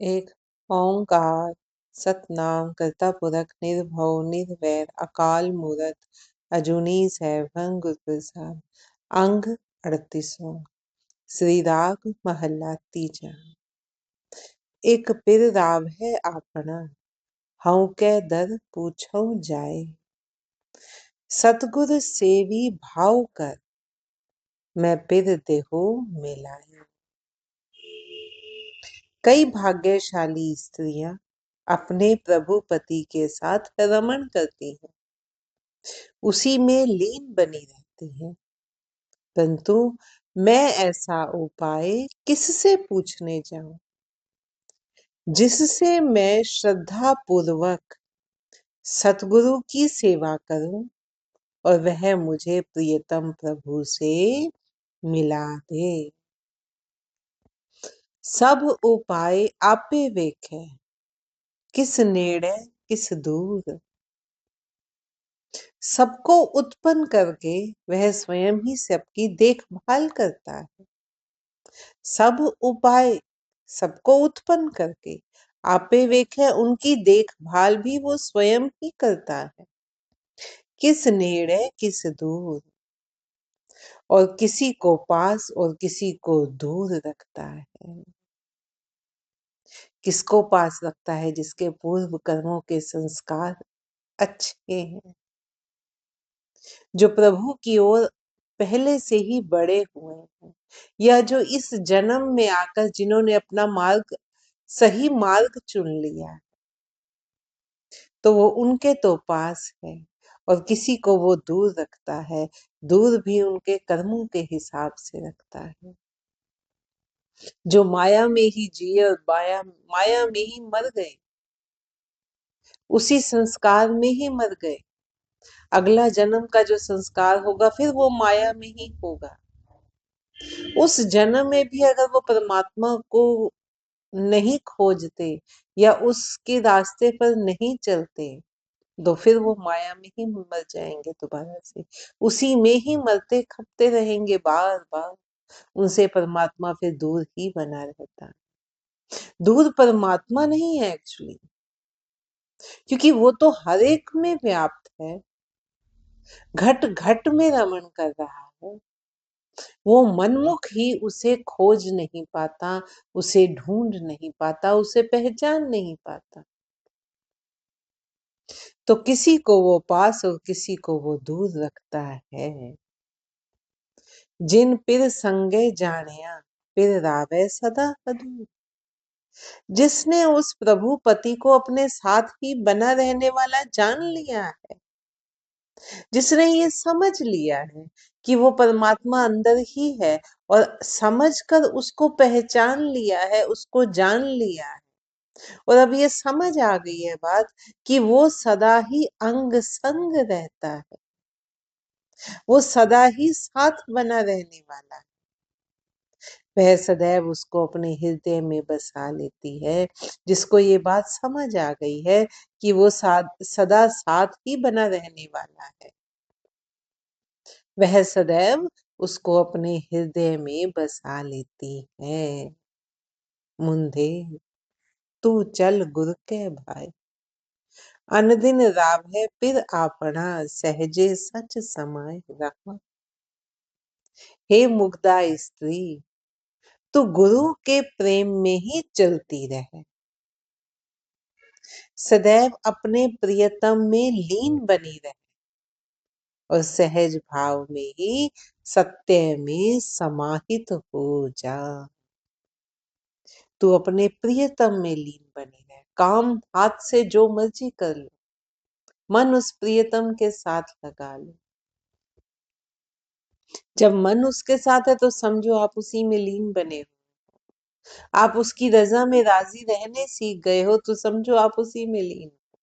एक ओंकार सतनाम करता पुरख निर्भव निर्वैर अकाल मूरत अजूनी सैभं गुर प्रसाद। अंग 38वां। श्री राग महला तीजा। एक पिर राव है आपना, हऊँ कै दर पूछऊं जाए। सतगुर सेवी भाव कर, मैं पिर देहो मिलाए। कई भाग्यशाली स्त्रियां अपने प्रभु पति के साथ रमण करती हैं, उसी में लीन बनी रहती हैं, परंतु मैं ऐसा उपाय किससे पूछने जाऊं जिससे मैं श्रद्धा पूर्वक सतगुरु की सेवा करूं और वह मुझे प्रियतम प्रभु से मिला दे। सब उपाय आपे वेखे, किस नेड़े किस दूर। सबको उत्पन्न करके वह स्वयं ही सबकी देखभाल करता है। सब उपाय सबको उत्पन्न करके आपे वेखे, उनकी देखभाल भी वो स्वयं ही करता है। किस नेड़े किस दूर, और किसी को पास और किसी को दूर रखता है। किसको पास रखता है? जिसके पूर्व कर्मों के संस्कार अच्छे हैं, जो प्रभु की ओर पहले से ही बढ़े हुए हैं, या जो इस जन्म में आकर जिन्होंने अपना मार्ग सही मार्ग चुन लिया, तो वो उनके तो पास है। और किसी को वो दूर रखता है, दूर भी उनके कर्मों के हिसाब से रखता है। जो माया में ही जिए और माया में ही मर गए, उसी संस्कार में ही मर गए, अगला जन्म का जो संस्कार होगा फिर वो माया में ही होगा। उस जन्म में भी अगर वो परमात्मा को नहीं खोजते या उसके रास्ते पर नहीं चलते, तो फिर वो माया में ही मर जाएंगे दोबारा से, उसी में ही मरते खपते रहेंगे बार बार। उनसे परमात्मा फिर दूर ही बना रहता है। दूर परमात्मा नहीं है एक्चुअली, क्योंकि वो तो हर एक में व्याप्त है, घट घट में रमण कर रहा है। वो मनमुख ही उसे खोज नहीं पाता, उसे ढूंढ नहीं पाता, उसे पहचान नहीं पाता। तो किसी को वो पास और किसी को वो दूर रखता है। जिन पिर संगे जानिया, पिर रावे सदा हदूर। जिसने उस प्रभु पति को अपने साथ ही बना रहने वाला जान लिया है, जिसने ये समझ लिया है कि वो परमात्मा अंदर ही है, और समझकर उसको पहचान लिया है, उसको जान लिया है, और अब ये समझ आ गई है बात कि वो सदा ही अंग संग रहता है, वो सदा ही साथ बना रहने वाला है। वह सदैव उसको अपने हृदय में बसा लेती है। जिसको ये बात समझ आ गई है कि वो सदा साथ ही बना रहने वाला है, वह सदैव उसको अपने हृदय में बसा लेती है। मुंधे तू चल गुर के भाई, अनदिन रावै पिर आपना, सहजे सच समाय रहा। हे मुग्धा स्त्री, तू गुरु के प्रेम में ही चलती रहे, सदैव अपने प्रियतम में लीन बनी रहे, और सहज भाव में ही सत्य में समाहित हो जा। तू अपने प्रियतम में लीन बनी रहे, काम हाथ से जो मर्जी कर लो, मन उस प्रियतम के साथ लगा लो। जब मन उसके साथ है तो समझो आप उसी में लीन बने हो, आप उसकी रजा में राजी रहने सीख गए हो, तो समझो आप उसी में लीन हो।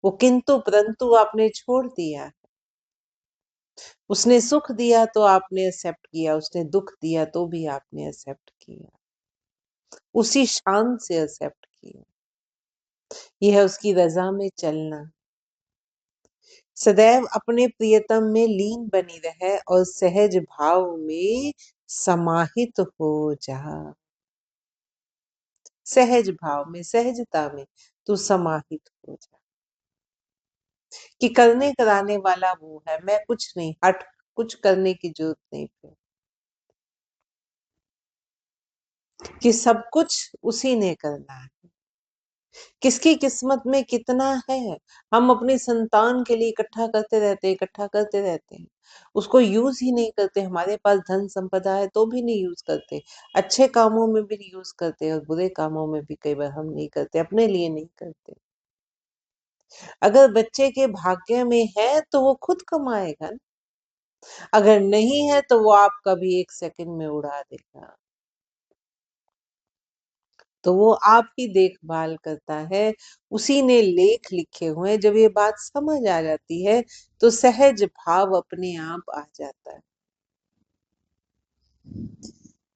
वो किंतु परंतु आपने छोड़ दिया, उसने सुख दिया तो आपने एक्सेप्ट किया, उसने दुख दिया तो भी आपने एक्सेप्ट किया, उसी शान से एक्सेप्ट किया। यह है उसकी रजा में चलना। सदैव अपने प्रियतम में लीन बनी रहे और सहज भाव में समाहित हो जा। सहज भाव में, सहजता में तू समाहित हो जा, कि करने कराने वाला वो है, मैं कुछ नहीं, हट कुछ करने की जरूरत नहीं फिर, कि सब कुछ उसी ने करना है। किसकी किस्मत में कितना है, हम अपनी संतान के लिए इकट्ठा करते रहते हैं, इकट्ठा करते रहते हैं, उसको यूज ही नहीं करते। हमारे पास धन संपदा है तो भी नहीं यूज करते, अच्छे कामों में भी नहीं यूज करते और बुरे कामों में भी कई बार हम नहीं करते, अपने लिए नहीं करते। अगर बच्चे के भाग्य में है तो वो खुद कमाएगा ना, अगर नहीं है तो वो आपका भी एक सेकंड में उड़ा देगा। तो वो आपकी देखभाल करता है, उसी ने लेख लिखे हुए हैं। जब ये बात समझ आ जाती है तो सहज भाव अपने आप आ जाता है।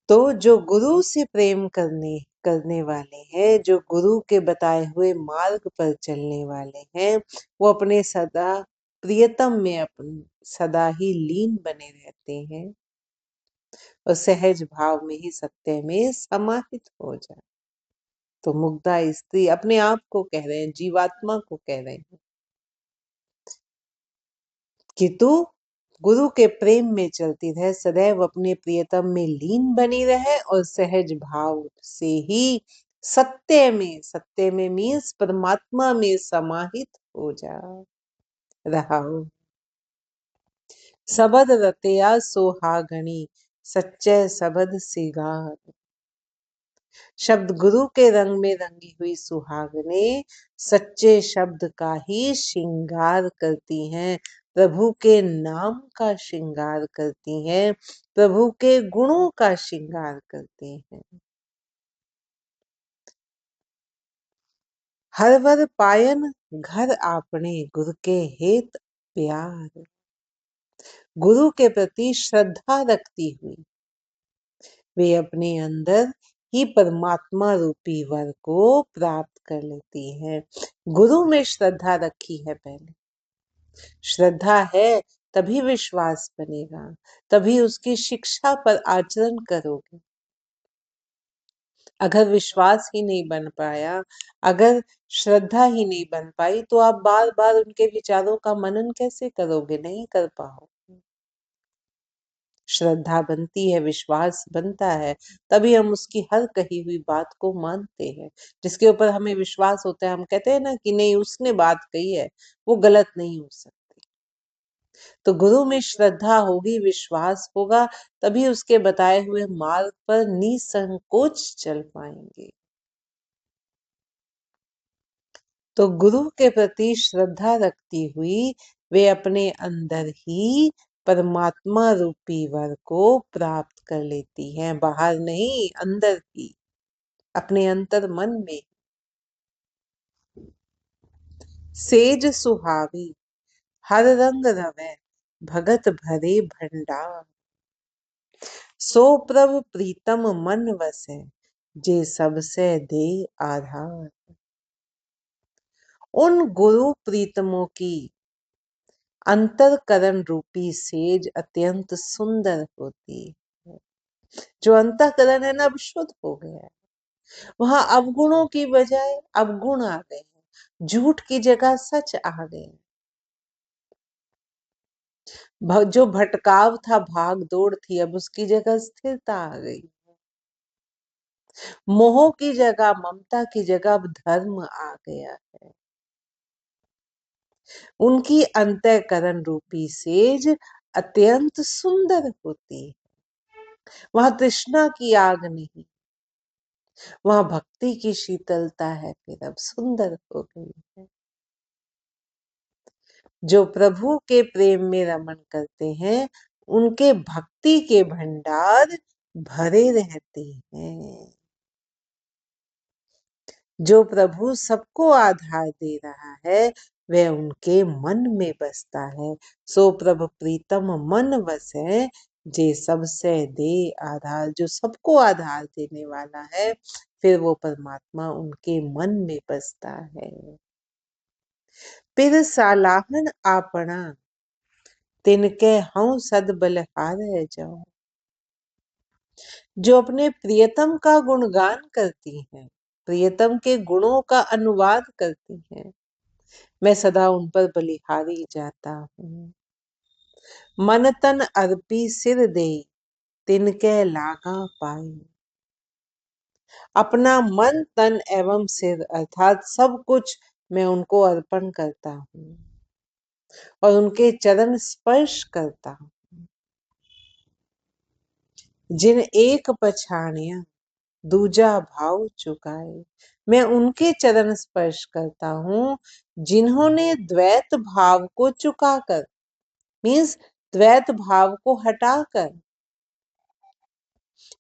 तो जो गुरु से प्रेम करने करने वाले हैं, जो गुरु के बताए हुए मार्ग पर चलने वाले हैं, वो अपने सदा प्रियतम में अपन सदा ही लीन बने रहते हैं और सहज भाव में ही सत्य में समाहित हो जाए। तो मुग्धा स्त्री अपने आप को कह रहे हैं, जीवात्मा को कह रहे हैं कि तू गुरु के प्रेम में चलती रहे, सदैव अपने प्रियतम में लीन बनी रहे और सहज भाव से ही सत्य में मीन्स परमात्मा में समाहित हो जा रहा हो। सबद रतिया सोहागणी, सच्चे सबद सिगार। शब्द गुरु के रंग में रंगी हुई सुहागने सच्चे शब्द का ही श्रृंगार करती हैं, प्रभु के नाम का श्रृंगार करती हैं, प्रभु के गुणों का श्रृंगार करती हैं। हर वर पायन घर आपने, गुरु के हेत प्यार। गुरु के प्रति श्रद्धा रखती हुई वे अपने अंदर ही परमात्मा रूपी वर को प्राप्त कर लेती है। गुरु में श्रद्धा रखी है पहले, श्रद्धा है तभी विश्वास बनेगा, तभी उसकी शिक्षा पर आचरण करोगे। अगर विश्वास ही नहीं बन पाया, अगर श्रद्धा ही नहीं बन पाई, तो आप बार बार उनके विचारों का मनन कैसे करोगे? नहीं कर पाओ। श्रद्धा बनती है, विश्वास बनता है, तभी हम उसकी हर कही हुई बात को मानते हैं। जिसके ऊपर हमें विश्वास होता है, हम कहते हैं ना कि नहीं उसने बात कही है, वो गलत नहीं हो सकती। तो गुरु में श्रद्धा होगी, विश्वास होगा, तभी उसके बताए हुए मार्ग पर निसंकोच चल पाएंगे। तो गुरु के प्रति श्रद्धा रखती हुई वे अपने अंदर ही परमात्मा रूपी वर को प्राप्त कर लेती हैं, बाहर नहीं, अंदर ही, अपने अंतर मन में। सेज सुहावी हर रंग रवै, भगत भरे भंडार। सो प्रभ प्रीतम मन वसै, जे सबसे दे आधार। उन गुरु प्रीतमों की अंतरकरण रूपी सेज अत्यंत सुंदर होती है। जो अंतःकरण है ना, अब शुद्ध हो गया है, वहां अवगुणों की बजाय अवगुण आ गए हैं, झूठ की जगह सच आ गए। जो भटकाव था, भाग दौड़ थी, अब उसकी जगह स्थिरता आ गई। मोह की जगह, ममता की जगह अब धर्म आ गया है। उनकी अंतःकरण रूपी सेज अत्यंत सुंदर होती है। वहां तृष्णा की आग नहीं, वहां भक्ति की शीतलता है, फिर अब सुंदर हो गई है। जो प्रभु के प्रेम में रमण करते हैं, उनके भक्ति के भंडार भरे रहते हैं। जो प्रभु सबको आधार दे रहा है, वह उनके मन में बसता है। सो प्रभु प्रीतम मन वसै, जे सबसे दे आधार। जो सबको आधार देने वाला है, फिर वो परमात्मा उनके मन में बसता है। पिर सालाहन आपना, तिनके हूँ सद बलहार जाओ। जो अपने प्रियतम का गुणगान करती हैं, प्रियतम के गुणों का अनुवाद करती हैं। मैं सदा उन पर बलिहारी जाता हूँ। मन तन अर्पी सिर दे, तिनके लागा पाई। अपना मन तन एवं सिर अर्थात सब कुछ मैं उनको अर्पण करता हूँ और उनके चरण स्पर्श करता हूँ। जिन एक पछाणिया दूजा भाव चुकाए, मैं उनके चरण स्पर्श करता हूँ जिन्होंने द्वैत भाव को चुकाकर, मीन्स द्वैत भाव को हटाकर,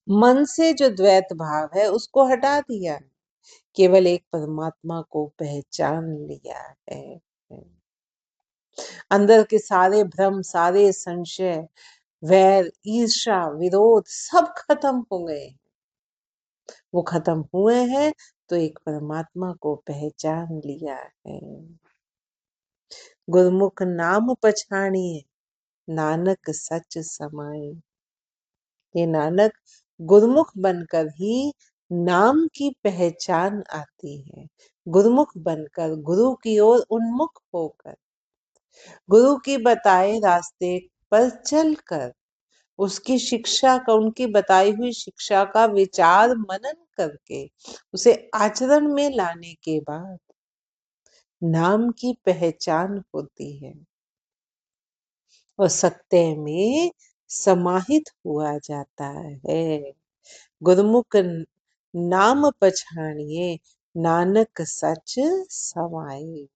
मन से जो द्वैत भाव है उसको हटा दिया, केवल एक परमात्मा को पहचान लिया है। अंदर के सारे भ्रम, सारे संशय, वैर, ईर्ष्या, विरोध सब खत्म हो गए। वो खत्म हुए हैं तो एक परमात्मा को पहचान लिया है। गुरमुख नाम पछाणिए, नानक सच समाए। ये नानक, गुरमुख बनकर ही नाम की पहचान आती है। गुरमुख बनकर, गुरु की ओर उन्मुख होकर, गुरु की बताए रास्ते पर चलकर, उसकी शिक्षा का, उनकी बताई हुई शिक्षा का विचार मनन करके उसे आचरण में लाने के बाद नाम की पहचान होती है और सत्य में समाहित हुआ जाता है। गुरमुख नाम पछाणिए, नानक सच समाए।